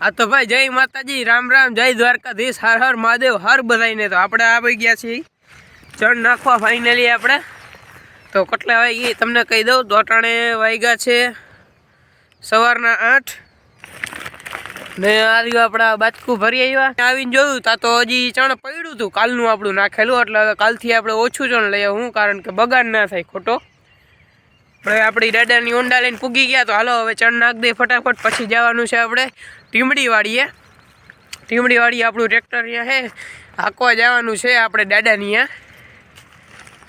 हाँ तो भाई जय माताजी, राम राम, जय द्वारकाधीश, हर हर महादेव, हर बधाई ने। तो આપણે આવી ગયા છીએ ચણ નાખવા ફાઇનલી આપણે તો કેટલા વાગી તમને કહી દઉં તો અટાણે વાગ્યા છે સવારના 8 ને આવી આપણા બાચકું ભરી આવ્યા આવીને જોયું તા તો હજી ચણ પડ્યું હતું કાલનું આપણું નાખેલું એટલે કાલથી આપણે ઓછું ચણ લઈએ હું કારણ કે બગાડ ના થાય ખોટો। अपनी दादा नी ओंडा लईने पूगी गया तो हालो हवे चण नाख दे फटाफट पछी जवानुं छे आपणे टीमड़ी वाड़ीए। टीमड़ी वाड़ी आपणुं ट्रेक्टर अहींया है हांकवा जवानुं छे आपणे दादा नी अहींया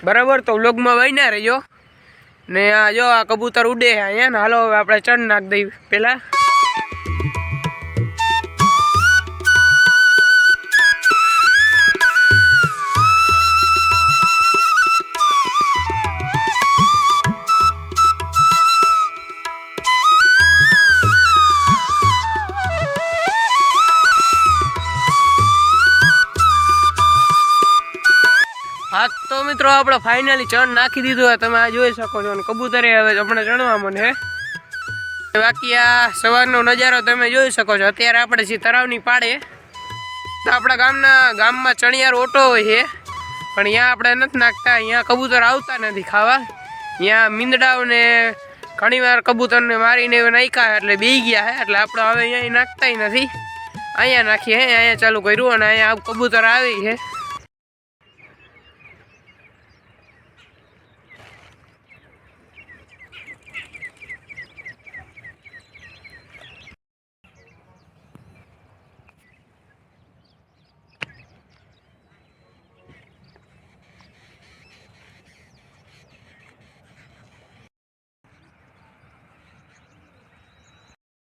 बराबर। तो व्लॉग में बन्या रह्यो ने आ जो आ कबूतर उडे है अहींया ने हालो हवे आपणे चण नाख दई पेला। हाँ तो मित्रों आपणे फाइनली चण नाखी दीधुं है तमे आ जोई शको छो। कबूतरे हवे अपने चणवा मने बाकी आ सवारनो नजारो तमे जोई शको छो। अत्यारे आपणे छी तरावनी पाड़े तो आपणा गाममां चणियार ओटो होय छे पण अहींया आपणे नथी नाखता। अहींया कबूतर आवता नथी खावा। अहींया मींदडाओने घणीवार कबूतरने मारीने नाख्या એટલે બેહી ગયા है એટલે આપણે હવે અહીંયા નાખતાય નથી। અહીંયા નાખીએ અહીંયા ચાલુ કર્યું અને અહીંયા કબૂતર આવી છે।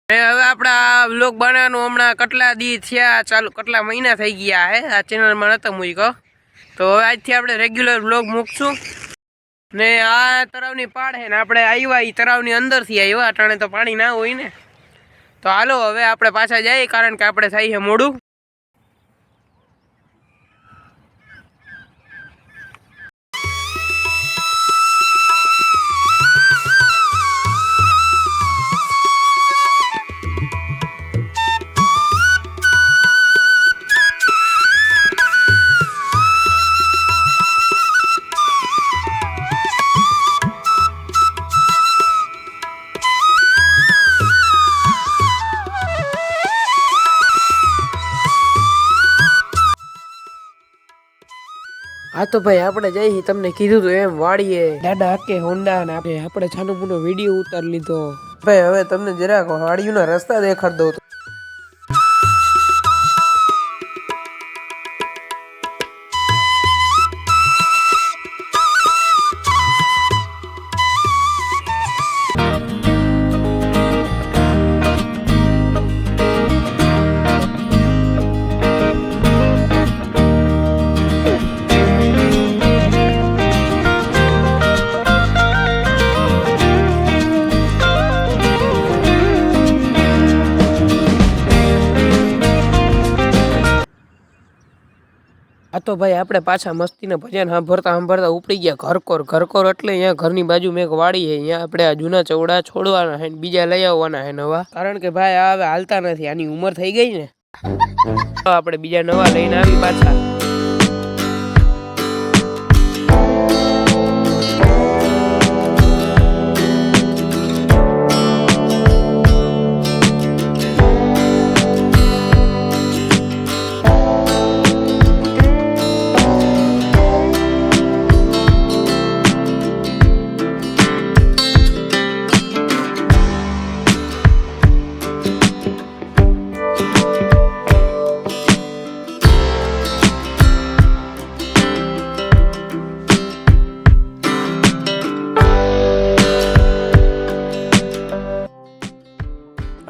હવે આપણા વ્લોગ બનાવવાનું હમણાં કેટલા દી થયા ચાલુ કેટલા મહિના થઈ ગયા है आ चेनल में नतो मूक्यो तो હવે આજથી આપણે રેગ્યુલર વ્લોગ મૂકશું ને। આ તરાવની પાડ है ને આપણે આવ્યા ઈ તરાવની અંદરથી આવ્યા અટાણે તો પાણી ના હોય ને તો હાલો હવે આપણે પાછા જઈએ કારણ કે આપણે થાય છે મોડું। हाँ तो भाई आपणे जई तमने कीधुं तो एम वाड़ीए दादा हके होंडा ने आपणे छानो मुनो विडियो उतार लीधो। भाई हवे तमने जरा वाड़ीना रस्ता देखाड़ दઉં। आ तो भाई आपणे पाछा मस्तीना भजन सांभळता उपड़ी गया घरकोर एटले अहींया घरनी बाजू में एक वाड़ी है अहींया आपणे आ जूना चौड़ा छोड़वाना है बीजा लई आववाना है नवा कारण के भाई आ हवे हालता नथी आनी उमर थई गई ने तो आपणे बीजा नवा लईने आवी पाछा।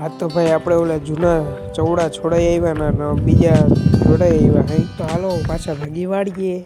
हाँ तो भाई आपणे ओला जूना चौड़ा छोड़ाई आव्या ने बीजा जोड़ाई आव्या है तो हालो पाछा भागी वाड़ीए।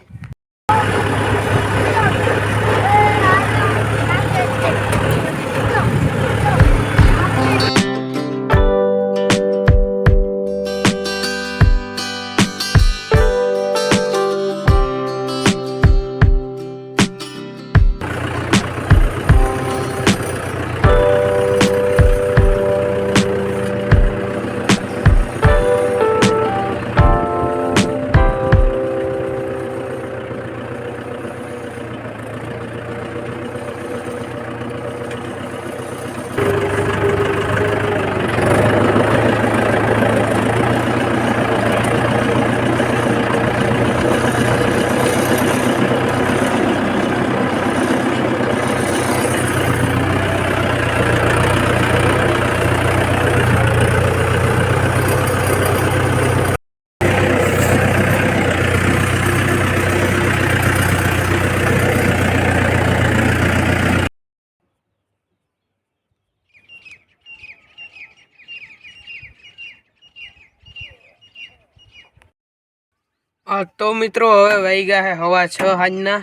તો મિત્રો હવે વાગ્યા છે 6:15 સાંજના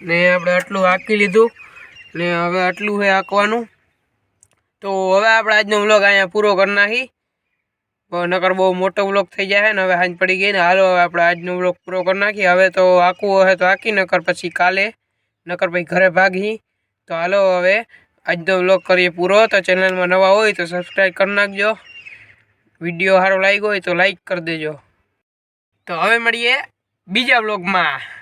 ને આપણે આટલું હાંકી લીધું ને હવે આટલું છે હાંકવાનું. તો હવે આપણે આજનો વ્લોગ અહીંયા પૂરો કરી નાખી. નકર બહુ મોટો વ્લોગ થઈ જાય ને હવે સાંજ પડી ગઈ ને. હાલો હવે આપણે આજનો વ્લોગ પૂરો કરી નાખીએ. હવે તો હાંકવું હોય તો હાંકી, નકર પછી કાલે, નકર પછી ઘરે ભાગી. તો હાલો હવે આજનો વ્લોગ કરીએ પૂરો. તો ચેનલમાં નવા હોય તો સબસ્ક્રાઈબ કરી નાખજો. વિડીયો સારો લાગ્યો હોય તો લાઈક કરી દેજો. તો હવે મળીએ બીજા વ્લોગમાં.